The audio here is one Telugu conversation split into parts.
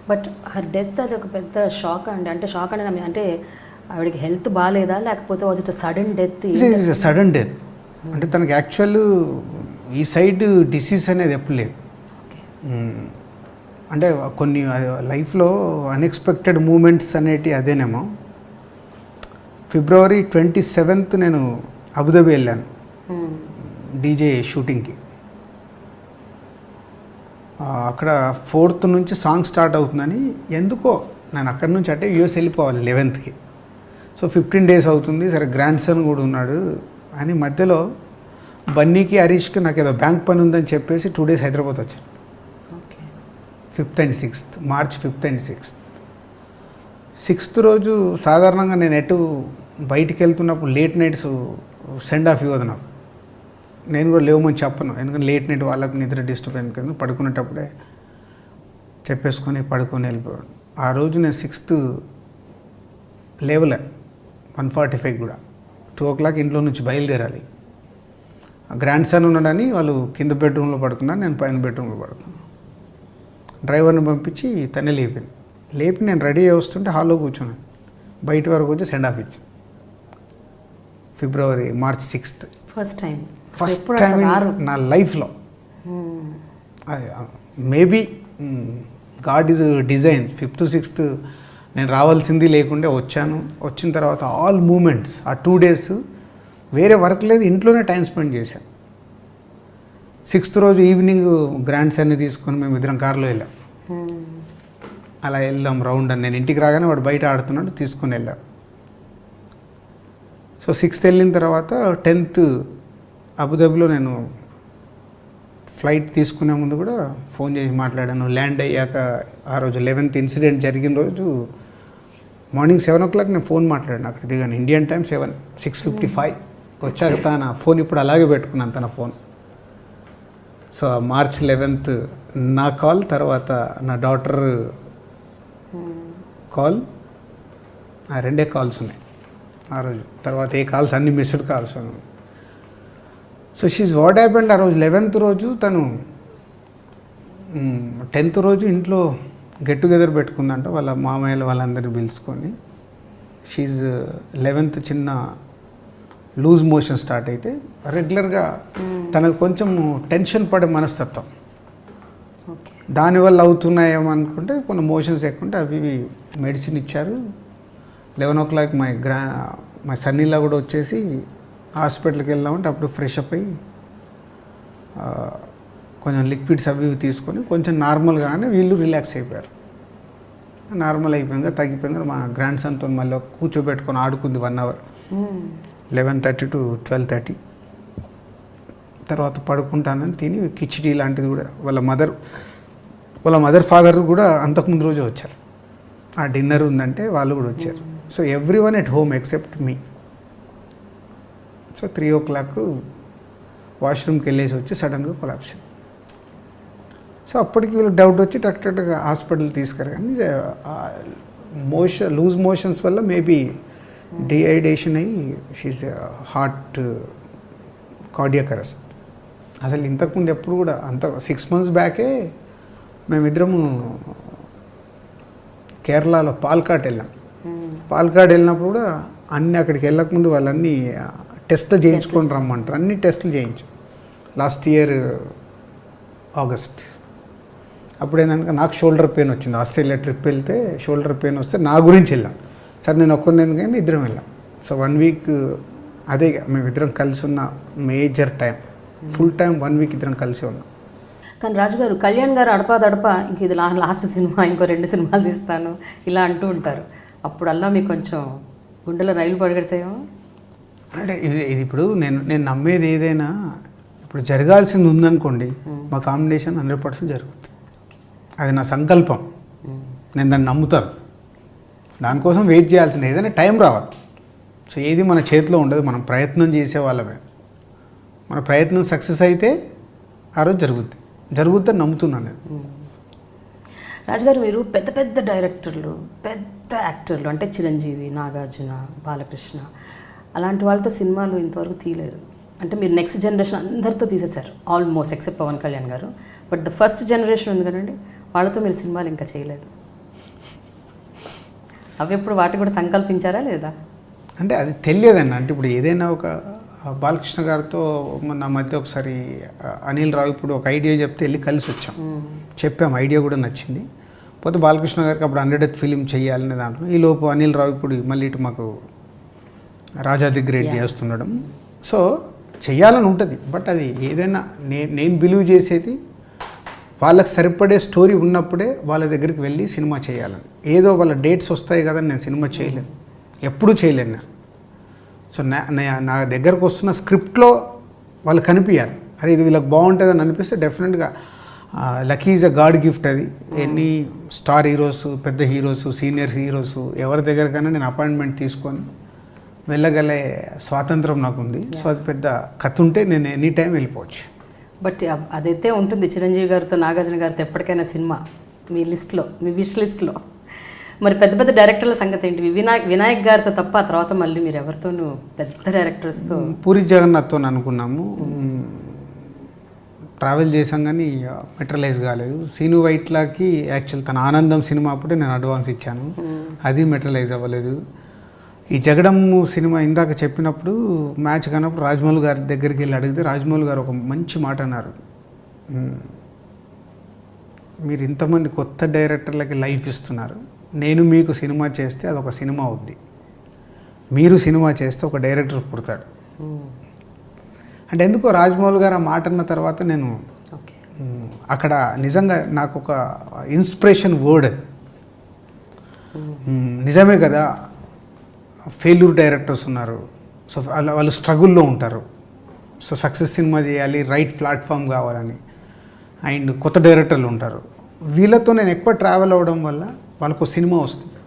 బట్ హర్ డెత్ అది ఒక పెద్ద షాక్ అండి. అంటే షాక్ అంటే ఆవిడకి హెల్త్ బాగాలేదా, లేకపోతే was it sudden death? Sudden death. అంటే తనకి యాక్చువల్ ఈ సైడ్ డిసీజ్ అనేది ఎప్పుడు లేదు. అంటే కొన్ని లైఫ్లో అన్ఎక్స్పెక్టెడ్ మూమెంట్స్ అనేటి అదేనేమో. February 27th నేను అబుదాబి వెళ్ళాను డీజే షూటింగ్కి. అక్కడ 4th నుంచి సాంగ్ స్టార్ట్ అవుతుందని ఎందుకో నేను అక్కడి నుంచి అంటే యూఎస్ వెళ్ళిపోవాలి 11th. సో 15 days అవుతుంది. సరే గ్రాండ్ సన్ కూడా ఉన్నాడు అని మధ్యలో బన్నీకి హరీష్కి నాకు ఏదో బ్యాంక్ పని ఉందని చెప్పేసి 2 days హైదరాబాద్ వచ్చాను. 5th and 6th, March 5th and 6th. 6th రోజు సాధారణంగా నేను ఎటు బయటికి వెళ్తున్నప్పుడు లేట్ నైట్స్ సెండ్ ఆఫ్ ఇవ్వదు నాకు. నేను కూడా లేవమని చెప్పను, ఎందుకంటే లేట్ నైట్ వాళ్ళకి నిద్ర డిస్టర్బ్ అయింది కదా. పడుకునేటప్పుడే చెప్పేసుకొని పడుకొని వెళ్ళిపోయాను. ఆ రోజు నేను 6th లేవలే, 1:45 కూడా. 2 o'clock ఇంట్లో నుంచి బయలుదేరాలి. గ్రాండ్ సన్ ఉన్నాడని వాళ్ళు కింద బెడ్రూమ్లో పడుకున్నారు, నేను పైన బెడ్రూమ్లో పడుకున్నాను. డ్రైవర్ని పంపించి తనే లేపి నేను రెడీ అయ్యి వస్తుంటే హాల్లో కూర్చున్నాను. బయట వరకు వచ్చి సెండ్ ఆఫ్ ఇచ్చి March 6th. ఫస్ట్ టైం నా లైఫ్లో. Maybe God is design. 5th, 6th నేను రావాల్సింది లేకుంటే వచ్చాను. వచ్చిన తర్వాత ఆల్ మూమెంట్స్ ఆ 2 days వేరే వర్క్ లేదు, ఇంట్లోనే టైం స్పెండ్ చేశాను. 6th రోజు ఈవినింగ్ గ్రాండ్ సన్ని తీసుకొని మేము ఇద్దరం కార్లో వెళ్ళాం. అలా వెళ్దాం రౌండ్ అని. నేను ఇంటికి రాగానే వాడు బయట ఆడుతున్నాడు, తీసుకొని వెళ్ళాం. సో 6th వెళ్ళిన తర్వాత 10th అబుదాబిలో నేను ఫ్లైట్ తీసుకునే ముందు కూడా ఫోన్ చేసి మాట్లాడాను. ల్యాండ్ అయ్యాక ఆ రోజు 11th ఇన్సిడెంట్ జరిగిన రోజు మార్నింగ్ 7 o'clock నేను ఫోన్ మాట్లాడాను. అక్కడ దిగాను ఇండియన్ టైం 6:55 వచ్చాక తన ఫోన్ ఇప్పుడు అలాగే పెట్టుకున్నాను, తన ఫోన్. సో March 11th నా కాల్, తర్వాత నా డాటర్ కాల్, ఆ 2 కాల్స్ ఉన్నాయి ఆ రోజు. తర్వాత ఏ కాల్స్ అన్ని missed calls. So she's what happened. ఆ రోజు 11th రోజు తను 10th రోజు ఇంట్లో గెట్ టుగెదర్ పెట్టుకుందంట వాళ్ళ మామయ్యలు వాళ్ళందరినీ పిలుచుకొని. షీజ్ 11th చిన్న లూజ్ మోషన్ స్టార్ట్ అయితే రెగ్యులర్గా తనకు కొంచెం టెన్షన్ పడే మనస్తత్వం, దానివల్ల అవుతున్నాయేమో అనుకుంటే కొన్ని మోషన్స్ ఎక్కుంటే అవి మెడిసిన్ ఇచ్చారు. 11 o'clock మా సన్నీలా కూడా వచ్చేసి హాస్పిటల్కి వెళ్దామంటే అప్పుడు ఫ్రెష్ అప్ అయ్యి కొంచెం లిక్విడ్స్ అవి తీసుకొని కొంచెం నార్మల్గానే వీళ్ళు రిలాక్స్ అయిపోయారు. నార్మల్ అయిపోయాక తగ్గిపోయింది. మా గ్రాండ్ సన్తో మళ్ళీ కూర్చోబెట్టుకొని ఆడుకుంది 1 hour, 11:30 to 12:30. తర్వాత పడుకుంటానని తిని కిచిడి లాంటిది కూడా వాళ్ళ మదర్ ఫాదర్ కూడా అంతకుముందు రోజే వచ్చారు. ఆ డిన్నర్ ఉందంటే వాళ్ళు కూడా వచ్చారు. So everyone at home except me. So 3 o'clock వాష్రూమ్కి వెళ్ళేసి వచ్చి సడన్గా కొలాప్స్. సో అప్పటికి వీళ్ళకి డౌట్ వచ్చి టక్గా హాస్పిటల్ తీసుకురా. కానీ లూజ్ మోషన్స్ వల్ల మేబీ డిహైడ్రేషన్ అయ్యి షీజ్ హార్ట్ కార్డియాక్ అరెస్ట్. అసలు ఇంతకుముందు ఎప్పుడు కూడా 6 months బ్యాకే మేమిద్దరము కేరళలో పాల్కాడ్ వెళ్ళాం. పాల్కాడ్ వెళ్ళినప్పుడు కూడా అక్కడికి వెళ్ళకముందు వాళ్ళన్నీ టెస్టులు చేయించుకొని రమ్మంటారు. అన్ని టెస్టులు చేయించాం లాస్ట్ ఇయర్ ఆగస్ట్. అప్పుడు ఏంటంటే నాకు షోల్డర్ పెయిన్ వచ్చింది. ఆస్ట్రేలియా ట్రిప్ వెళ్తే షోల్డర్ పెయిన్ వస్తే నా గురించి వెళ్ళాం. సరే నేను ఒక్కరిని ఎందుకని ఇద్దరం వెళ్ళాం. సో 1 week అదే మేమిద్దరం కలిసి ఉన్న major time, full time 1 week ఇద్దరం కలిసి ఉన్నాం. కానీ రాజుగారు, కళ్యాణ్ గారు అడపాదడపా ఇంక ఇది లాస్ట్ సినిమా, ఇంకో 2 సినిమాలు తీస్తాను ఇలా అంటూ ఉంటారు. అప్పుడు అలా మీకు కొంచెం గుండెలో రైలు పడగడతాయో? అంటే ఇది ఇప్పుడు నేను నమ్మేది ఏదైనా ఇప్పుడు జరగాల్సింది ఉందనుకోండి, మా కాంబినేషన్ 100% జరుగుతుంది. అది నా సంకల్పం, నేను దాన్ని నమ్ముతాను. దానికోసం వెయిట్ చేయాల్సింది, ఏదైనా టైం రావాలి. సో ఏది మన చేతిలో ఉండదు, మనం ప్రయత్నం చేసే వాళ్ళమే. మన ప్రయత్నం సక్సెస్ అయితే ఆ రోజు జరుగుద్దని నమ్ముతున్నాను నేను. రాజుగారు, మీరు పెద్ద పెద్ద డైరెక్టర్లు, పెద్ద యాక్టర్లు అంటే చిరంజీవి, నాగార్జున, బాలకృష్ణ అలాంటి వాళ్ళతో సినిమాలు ఇంతవరకు తీయలేదు. అంటే మీరు నెక్స్ట్ జనరేషన్ అందరితో తీసేశారు ఆల్మోస్ట్, ఎక్సెప్ట్ పవన్ కళ్యాణ్ గారు. బట్ ద ఫస్ట్ జనరేషన్ ఉంది కదండి, వాళ్ళతో మీరు సినిమాలు ఇంకా చేయలేదు. అవి ఎప్పుడు వాటి కూడా సంకల్పించారా లేదా? అంటే అది తెలియదండి. అంటే ఇప్పుడు ఏదైనా ఒక బాలకృష్ణ గారితో మొన్న మధ్య ఒకసారి అనిల్ రావు ఇప్పుడు ఒక ఐడియా చెప్తే వెళ్ళి కలిసి వచ్చాం, చెప్పాం, ఐడియా కూడా నచ్చింది. పోతే బాలకృష్ణ గారికి అప్పుడు 100th ఫిలిం చేయాలనే దాంట్లో ఈ లోపు అనిల్ రావు ఇప్పుడు మళ్ళీ ఇటు మాకు రాజాది గ్రేట్ చేస్తుండడం. సో చెయ్యాలని ఉంటుంది, బట్ అది ఏదైనా నేను బిలీవ్ చేసేది వాళ్ళకి సరిపడే స్టోరీ ఉన్నప్పుడే వాళ్ళ దగ్గరికి వెళ్ళి సినిమా చేయాలని. ఏదో వాళ్ళ డేట్స్ వస్తాయి కదా నేను సినిమా చేయలేను, ఎప్పుడూ చేయలేను నేను. సో నా దగ్గరకు వస్తున్న స్క్రిప్ట్లో వాళ్ళు కనిపించాలి, అరే ఇది వీళ్ళకి బాగుంటుందని అనిపిస్తే డెఫినెట్గా lucky is a God gift. అది ఎన్ని స్టార్ హీరోస్, పెద్ద హీరోస్, సీనియర్ హీరోస్ ఎవరి దగ్గరకైనా నేను అపాయింట్మెంట్ తీసుకొని వెళ్ళగలే స్వాతంత్రం నాకు ఉంది. సో అది పెద్ద కథ ఉంటే నేను ఎనీ టైం వెళ్ళిపోవచ్చు. బట్ అదైతే ఉంటుంది చిరంజీవి గారితో, నాగార్జున గారితో ఎప్పటికైనా సినిమా మీ లిస్ట్లో, మీ విష్ లిస్ట్లో. మరి పెద్ద పెద్ద డైరెక్టర్ల సంగతి ఏంటి? వినాయక్ గారితో తప్ప ఆ తర్వాత మళ్ళీ మీరు ఎవరితోనూ పెద్ద డైరెక్టర్స్తో? పూరి జగన్నాథ్తో అనుకున్నాము, ట్రావెల్ చేసాం కానీ మెటరలైజ్ కాలేదు. సీను వైట్లాకి యాక్చువల్ తన ఆనందం సినిమా అప్పుడే నేను అడ్వాన్స్ ఇచ్చాను, అది మెటరలైజ్ అవ్వలేదు. ఈ జగడమ్ము సినిమా ఇందాక చెప్పినప్పుడు మ్యాచ్ కానప్పుడు రాజమౌళి గారి దగ్గరికి వెళ్ళి అడిగితే రాజమౌళి గారు ఒక మంచి మాట అన్నారు, మీరు ఇంతమంది కొత్త డైరెక్టర్లకి లైఫ్ ఇస్తున్నారు, నేను మీకు సినిమా చేస్తే అదొక సినిమా అవుద్ది, మీరు సినిమా చేస్తే ఒక డైరెక్టర్ పుడతాడు. అంటే ఎందుకో రాజమౌళి గారు ఆ మాట అన్న తర్వాత నేను అక్కడ నిజంగా నాకు ఒక ఇన్స్పిరేషన్ వర్డ్ అది. నిజమే కదా, ఫెయిల్యూర్ డైరెక్టర్స్ ఉన్నారు, సో వాళ్ళు స్ట్రగుల్లో ఉంటారు, సో సక్సెస్ సినిమా చేయాలి, రైట్ ప్లాట్ఫామ్ కావాలని. అండ్ కొత్త డైరెక్టర్లు ఉంటారు, వీళ్ళతో నేను ఎక్కువ ట్రావెల్ అవ్వడం వల్ల వాళ్ళకు ఒక సినిమా వస్తుంది.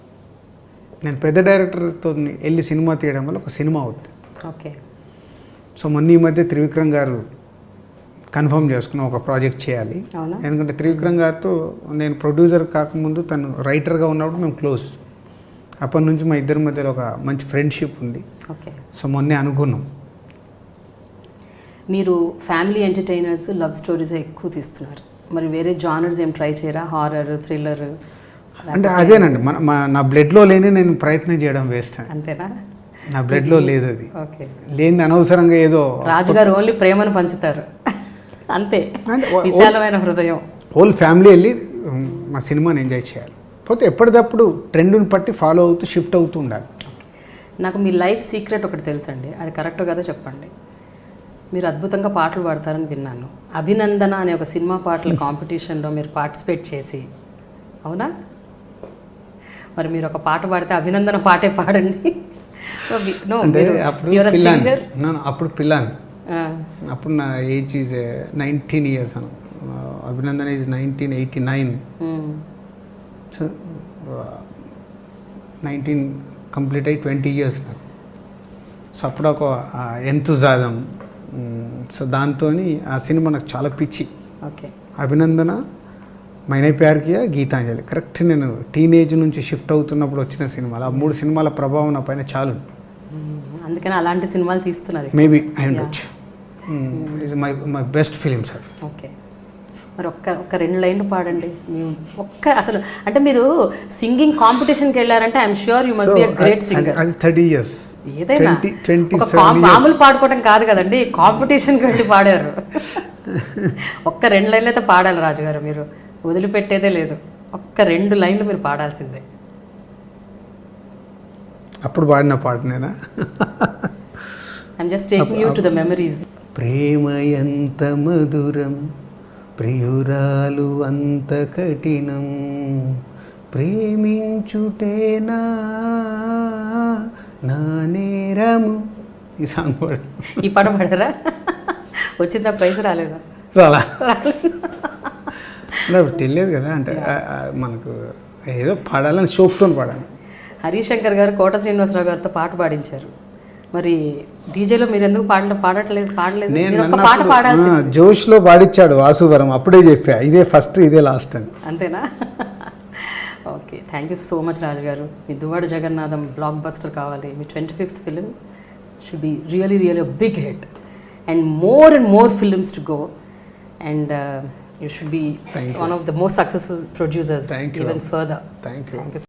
నేను పెద్ద డైరెక్టర్తో వెళ్ళి సినిమా తీయడం వల్ల ఒక సినిమా అవుతుంది. ఓకే. సో మొన్న ఈ మధ్య త్రివిక్రమ్ గారు కన్ఫర్మ్ చేసుకున్న ఒక ప్రాజెక్ట్ చేయాలి. ఎందుకంటే త్రివిక్రమ్ గారితో నేను ప్రొడ్యూసర్ కాకముందు తను రైటర్గా ఉన్నప్పుడు మేము క్లోజ్, అప్పటి నుంచి మా ఇద్దరి మధ్యలో ఒక మంచి ఫ్రెండ్షిప్ ఉంది. ఓకే. సో మొన్నే అనుకున్నాం. మీరు ఫ్యామిలీ ఎంటర్టైనర్స్, లవ్ స్టోరీస్ ఎక్కువ తీస్తున్నారు, మరి వేరే జానర్స్ ఏం ట్రై చేయరా? Horror, thriller? అంటే అదేనండి నా బ్లడ్లో లేని నేను ప్రయత్నం చేయడం వేస్ట్. అంతేనా? నా బ్లడ్లో లేదు అది. ఓకే. లేని అనవసరంగా ఏదో. రాజుగారు ఓన్లీ ప్రేమను పంచుతారు అంతే, విశాలమైన హృదయం. హోల్ ఫ్యామిలీ వెళ్ళి మా సినిమాని ఎంజాయ్ చేయాలి, పోతే ఎప్పటికప్పుడు ట్రెండ్ని బట్టి ఫాలో అవుతూ షిఫ్ట్ అవుతూ ఉండాలి. నాకు మీ లైఫ్ సీక్రెట్ ఒకటి తెలుసండి, అది కరెక్ట్ కదా చెప్పండి. మీరు అద్భుతంగా పాటలు పాడతారని విన్నాను. అభినందన అనే ఒక సినిమా పాటల కాంపిటీషన్లో మీరు పార్టిసిపేట్ చేసి, అవునా? మరి మీరు ఒక పాట పాడితే అభినందన పాటే పాడండి. అంటే అప్పుడు పిల్లాను, అప్పుడు నా age is 19 years Anu, Abhinandana is 1989. So 19 complete అయ్యి 20 years నాకు. సో అప్పుడు ఒక ఎంతుజాదం, సో దాంతో ఆ సినిమా నాకు చాలా పిచ్చి. ఓకే. అభినందన, మైనే ప్యార్ కియా, గీతాంజలి కరెక్ట్ నేను టీనేజ్ నుంచి షిఫ్ట్ అవుతున్నప్పుడు వచ్చిన సినిమాలు. ఆ 3 సినిమాల ప్రభావం నా పైన చాలు, అందుకని అలాంటి సినిమాలు తీస్తున్నారు. మేబీ అయి ఉండొచ్చు. ఇది my best film sir. Okay. మరి ఒక్క 2 లైన్లు పాడండి. అసలు అంటే మీరు సింగింగ్ కాంపిటీషన్కి వెళ్ళారంటే I'm sure you must be a great singer. అది 30 years. ఏదైనా మామూలు పాడుకోవడం కాదు కదండి, కాంపిటీషన్కి వెళ్ళి పాడారు. ఒక్క 2 లైన్లు అయితే పాడాలి రాజుగారు, మీరు వదిలిపెట్టేదే లేదు. ఒక్క 2 లైన్లు మీరు పాడాల్సిందే. అప్పుడు పాడిన పాటనేనా? I'm just taking you to the memories. Prema Entha Madhuram, ప్రియురాలు అంత కఠినం, ప్రేమించుటేనా నా నేరము. ఈ సాంగ్ పాడు. ఈ పాట పాడారా? వచ్చిందా? ప్రైజ్ రాలేదా? రాలా, తెలియదు కదా. అంటే మనకు ఏదో పాడాలని షోక్తో పాడాను. హరీష్ శంకర్ గారు కోట శ్రీనివాసరావు గారితో పాట పాడించారు. మరి డీజేలో మీరు ఎందుకు పాడట్లేదు? పాట పాడాలి. జోష్లో పాడించాడు వాసువరం, అప్పుడే చెప్పా ఇదే ఫస్ట్ ఇదే లాస్ట్ అని. అంతేనా? Okay. Thank you so much Raju garu. మీ దువ్వాడ జగన్నాథం బ్లాక్ బస్టర్ కావాలి. మీ 25th film should be really really a big hit and more films to go and you should be one of the most successful producers even further. Thank you.